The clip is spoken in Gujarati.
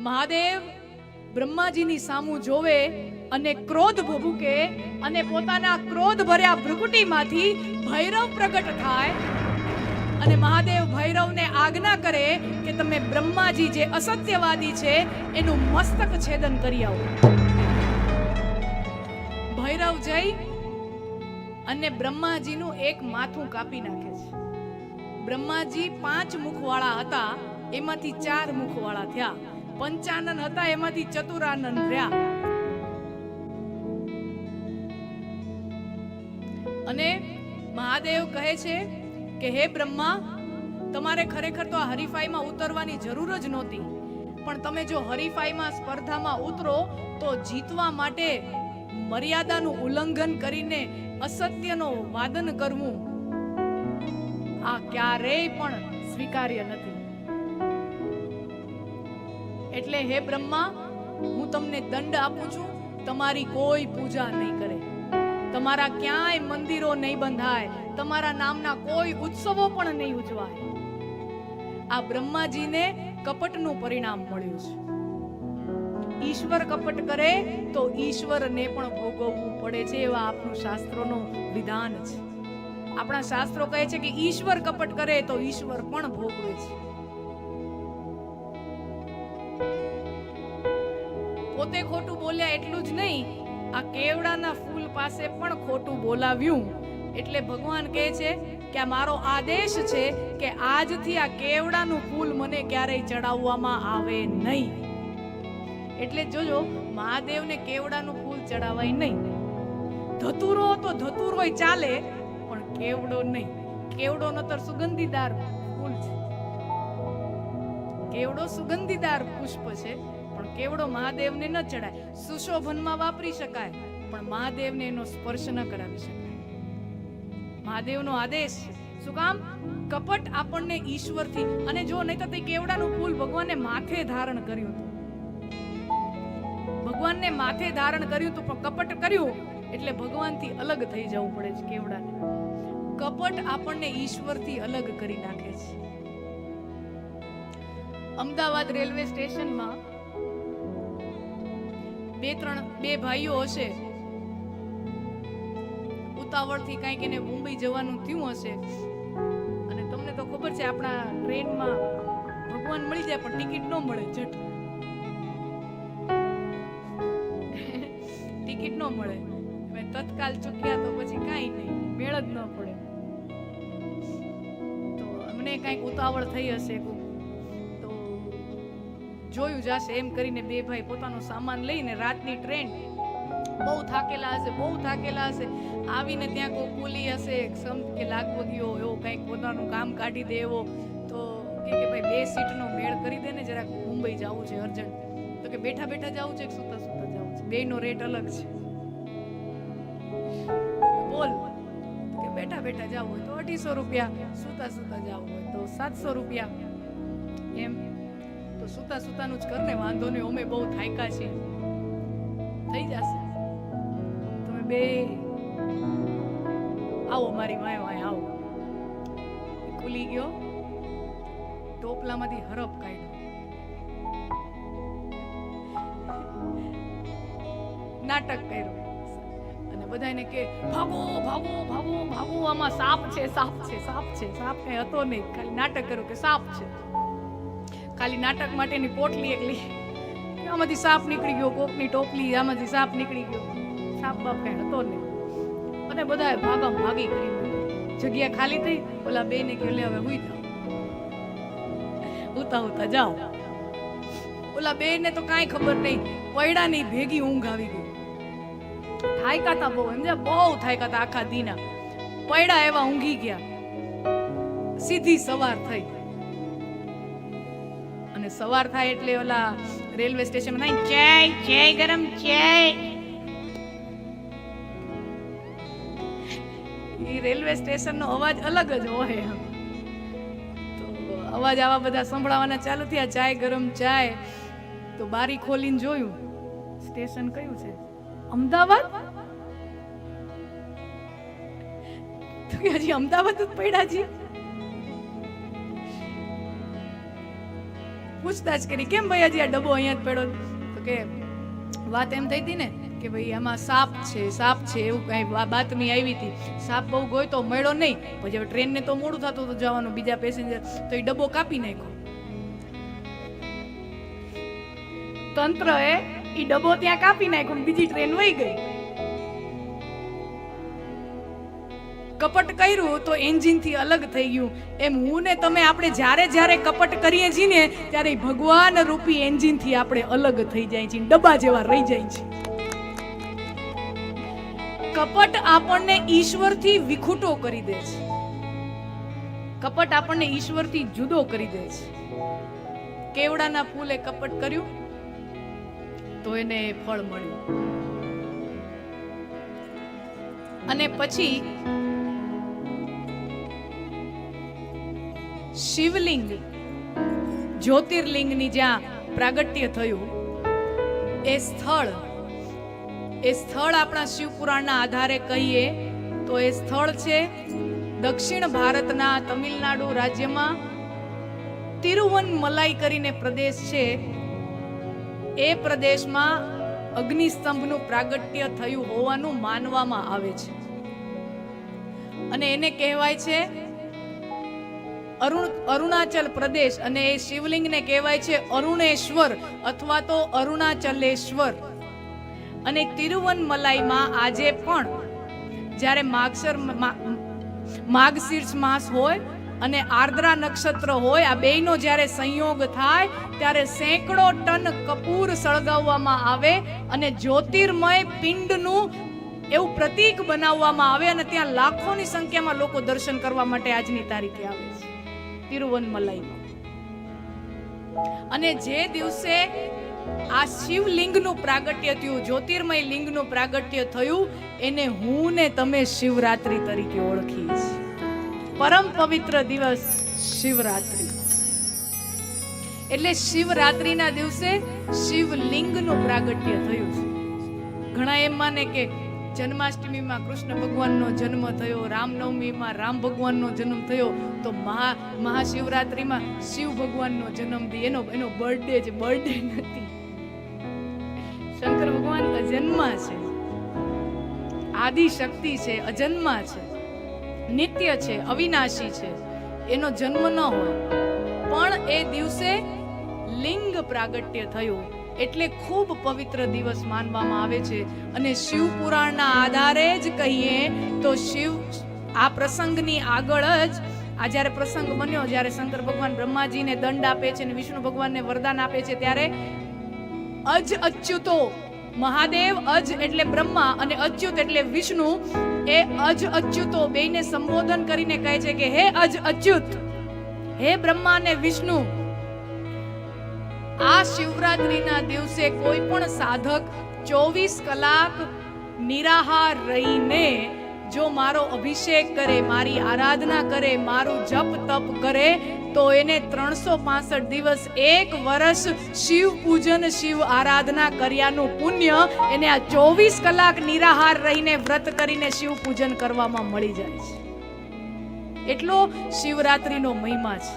મહાદેવ બ્રહ્માજીની સામું જોવે અને ક્રોધ ભભૂકે અને પોતાના ક્રોધ ભર્યા ભ્રુકુટીમાંથી ભૈરવ પ્રગટ થાય અને મહાદેવ ભૈરવને આજ્ઞા કરે કે તમે બ્રહ્માજી જે અસત્યવાદી છે એનું મસ્તક છેદન કરી આવો. ભૈરવ જઈ અને બ્રહ્માજીનું એક માથું કાપી નાખે છે. બ્રહ્માજી 5 મુખવાળા હતા, એમાંથી 4 મુખવાળા થયા. પંચાનન હતા, એમાંથી ચતુરાનન રહ્યા. અને મહાદેવ કહે છે કે હે બ્રહ્મા, તમારે ખરેખર તો આ હરીફાઈમાં ઉતરવાની જરૂર જ નહોતી, પણ તમે જો હરીફાઈમાં સ્પર્ધામાં ઉતરો તો જીતવા માટે મર્યાદાનું ઉલ્લંઘન કરીને અસત્યનો વાદન કરવું આ ક્યારેય પણ સ્વીકાર્ય નથી. એટલે હે બ્રહ્મા, હું તમને દંડ આપું છું, તમારી કોઈ પૂજા નહીં કરે, તમારા ક્યાંય મંદિરો નહીં બંધાય, તમારા નામના કોઈ ઉત્સવો પણ નહીં ઉજવાય. આ બ્રહ્માજીને કપટનું પરિણામ મળ્યું છે. ઈશ્વર કપટ કરે તો ઈશ્વરને પણ ભોગવવું પડે છે, એવા આપણું શાસ્ત્રોનું વિધાન છે. આપણા શાસ્ત્રો કહે છે કે ઈશ્વર કપટ કરે તો ઈશ્વર પણ ભોગવે છે. પોતે ખોટું બોલ્યા એટલું જ નહીં, આ કેવડાના ફૂલ પાસે પણ ખોટું બોલાવ્યું. એટલે ભગવાન કહે છે કે આ મારો આદેશ છે કે આજથી આ કેવડાનું ફૂલ મને ક્યારેય ચડાવવામાં આવે નહીં. એટલે જોજો, મહાદેવને કેવડાનું ફૂલ ચડાવાય નહીં. ધતુરો તો ધતુરોય ચાલે, પણ કેવડો નહીં. કેવડો નતર સુગંધીદાર ફૂલ છે, કેવડો સુગંધીદાર પુષ્પ છે, પણ કેવડો મહાદેવને ન ચડાય. સુશોભનમાં વાપરી શકાય, પણ મહાદેવને એનો સ્પર્શ ન કરાવી શકાય. મહાદેવનો આદેશ છે. શું કામ? કપટ આપણને ઈશ્વરથી, અને જો નહીં તો તે કેવડાનું ફૂલ ભગવાને માથે ધારણ કર્યું હતું. ભગવાનને માથે ધારણ કર્યું હતું, પણ કપટ કર્યું એટલે ભગવાનથી અલગ થઈ જવું પડે છે. કેવડાને કપટ આપણને ઈશ્વરથી અલગ કરી નાખે છે. અમદાવાદ રેલવે સ્ટેશનમાં બે ભાઈઓ હશે, ઉતાવળથી કંઈક એને મુંબઈ જવાનું થયું હશે. અને તમને તો ખબર છે, આપણા ટ્રેનમાં ભગવાન મળી જાય પણ ટિકિટ ન મળે. જટ ટિકિટ ન મળે, તત્કાલ ચૂક્યા તો પછી કાંઈ નહીં, મેળ જ ન પડે. તો અમને કંઈક ઉતાવળ થઈ હશે, તો જોયું જશે એમ કરીને બે ભાઈ પોતાનો સામાન લઈને, રાતની ટ્રેન, બહુ થાકેલા હશે, આવીને ત્યાં કોઈ કુલી હશે કે લાગવગીઓ એવો કંઈક પોતાનું કામ કાઢી દે એવો, તો કે ભાઈ 2 સીટનો મેળ કરી દે ને, જરાક મુંબઈ જવું છે અર્જન્ટ. તો કે બેઠા બેઠા જવું છે કે સુતા સુતા જવું છે? બેયનો રેટ અલગ છે. બોલ કે બેઠા બેઠા જવું હોય તો 250 રૂપિયા, સુતા સુતા જવું હોય તો 700 રૂપિયા. એમ તો સુતા સુતાનું જ કરને, વાંધો નહીં, અમે બહુ થાક્યા છીએ, થઈ જશે. તમે બે આવો, મારી વાય વાય આવો. ખુલી ગયો, ટોપલામાંથી હરફ કાઢ્યો, નાટક કર્યું, અને બધાને કે ભાગો ભાગો ભાગો ભાગો, આમાં સાપ છે, સાપ છે, સાપ છે. સાપ કઈ હતો નહીં, ખાલી નાટક કર્યું કે સાપ છે. ખાલી નાટક માટેની પોટલી એકલી, આમાંથી સાપ નીકળી ગયો, કોકની ટોપલી, આમાંથી સાપ નીકળી ગયો. સાપ બાપ કઈ હતો નહીં. અને બધા ભાગમ ભાગી કરી, જગ્યા ખાલી થઈ. ઓલા બે ને કે લે હવે હુઈ જાઓ, ઉતા ઉતા જાઓ. ઓલા બે ને તો કાંઈ ખબર નહીં, પૈડાની ભેગી ઊંઘ આવી ગઈ. થાયકા તા બહુ, સમજ્યા, બહુ થાયકા તા આખા દીના. પૈડા એવા ઊંઘી ગયા. સીધી સવાર થઈ, અને સવાર થાય એટલે ઓલા રેલવે સ્ટેશનમાં થાય, ચાય ગરમ ચાય. એ રેલવે સ્ટેશનનો અવાજ અલગ જ હોય. તો અવાજ આવા બધા સંભળાવાના ચાલુ થયા, ચાય ગરમ ચાય. તો બારી ખોલીને જોયું, સ્ટેશન કયું છે? અમદાવાદ. તો હજી અમદાવાદ જ પડ્યા છે. પૂછતાછ કરી, કેમ ભાઈ હજી આ ડબ્બો અહીંયા જ પડ્યો? તો કે વાત એમ થઈ હતી ને કે ભાઈ આમાં સાપ છે એવું કઈ બાતમી આવી હતી. સાપ બહુ ગોઈતો મળ્યો નહીં. પછી હવે ટ્રેનને તો મોડું થતું હતું જવાનું, બીજા પેસેન્જર, તો એ ડબ્બો કાપી નાખ્યો. તંત્રએ એ ડબ્બો ત્યાં કાપી નાખ્યો, બીજી ટ્રેન વહી ગઈ. કપટ કર્યું તો એન્જિન થી અલગ થઈ ગયું. એમ હું ને તમે આપણે જ્યારે કપટ કરીએ છીએ ને ત્યારે ભગવાન રૂપી એન્જિન થી આપણે અલગ થઈ જાય છે, ડબ્બા જેવા રહી જાય છે. કપટ આપણને ઈશ્વરથી વિખૂટો કરી દે છે. કપટ આપણને ઈશ્વરથી જુદો કરી દે છે. કેવડાના ફૂલે કપટ કર્યું તો એને ફળ મળ્યું. અને પછી શિવલિંગ જ્યોતિર્લિંગની જ્યાં પ્રાગટ્ય થયું એ સ્થળ આપણા શિવપુરાણના આધારે કહીએ તો એ સ્થળ છે દક્ષિણ ભારતના તમિલનાડુ રાજ્યમાં તિરુવનમલાઈ કરીને પ્રદેશ છે. એ પ્રદેશમાં અગ્નિસ્તંભનું પ્રાગટ્ય થયું હોવાનું માનવામાં આવે છે. અને એને કહેવાય છે અરુણાચલ પ્રદેશ. અને એ શિવલિંગને કહેવાય છે અરુણેશ્વર અથવા તો અરુણાચલેશ્વર. અને તિરુવનમલાઈમાં આજે પણ જ્યારે માગશીર્ષ માસ હોય અને આર્દ્રા નક્ષત્ર હોય, આ બેયનો જ્યારે સંયોગ થાય ત્યારે સેંકડો ટન કપૂર સળગાવવામાં આવે અને જ્યોતિર્મય પિંડનું એવું પ્રતીક બનાવવામાં આવે અને ત્યાં લાખોની સંખ્યામાં લોકો દર્શન કરવા માટે આજની તારીખે આવે છે તિરુવનમલાઈમાં. અને જે દિવસે આ શિવલિંગનું પ્રાગટ્ય થયું, જ્યોતિર્મય લિંગનું પ્રાગટ્ય થયું, એને હું ને તમે શિવરાત્રી તરીકે ઓળખીએ છીએ. પરમ પવિત્ર દિવસ શિવરાત્રી. એટલે શિવરાત્રીના દિવસે શિવલિંગનું પ્રાગટ્ય થયું છે. ઘણા એમ માને કે જન્માષ્ટમીમાં કૃષ્ણ ભગવાનનો જન્મ થયો, રામનવમીમાં રામ ભગવાનનો જન્મ થયો, તો મહાશિવરાત્રીમાં શિવ ભગવાનનો જન્મદિન એનો બર્થડે છે. બર્થડે નથી. શંકર ભગવાન અજન્મા છે, આદિ શક્તિ છે, અજન્મા છે, નિત્ય છે, અવિનાશી છે. એનો જન્મ ન હોય પણ એ દિવસે લિંગ પ્રાગટ્ય થયું એટલે ખૂબ પવિત્ર દિવસ માનવામાં આવે છે. અને શિવ પુરાણના આધારે જ કહીએ તો શિવ આ પ્રસંગની આગળ જ આ જ્યારે પ્રસંગ બન્યો, જ્યારે શંકર ભગવાન બ્રહ્માજીને દંડ આપે છે અને વિષ્ણુ ભગવાનને વરદાન આપે છે, ત્યારે અજ અચ્યુતો મહાદેવ, અજ એટલે બ્રહ્મા અને અચ્યુત એટલે વિષ્ણુ, એ અજ અચ્યુતો બેયને સંબોધન કરીને કહે છે કે હે અજ અચ્યુત, હે બ્રહ્મા અને વિષ્ણુ, આ શિવરાત્રીના દિવસે કોઈ પણ સાધક 24 કલાક નિરાહાર રહીને જો મારો અભિષેક કરે, મારી આરાધના કરે, મારું જપ તપ કરે, તો એને 365 દિવસ 1 વર્ષ શિવ પૂજન શિવ આરાધના કર્યાનું પુણ્ય એને આ 24 કલાક નિરાહાર રહીને વ્રત કરીને શિવ પૂજન કરવામાં મળી જાય છે. એટલો શિવરાત્રીનો મહિમા છે.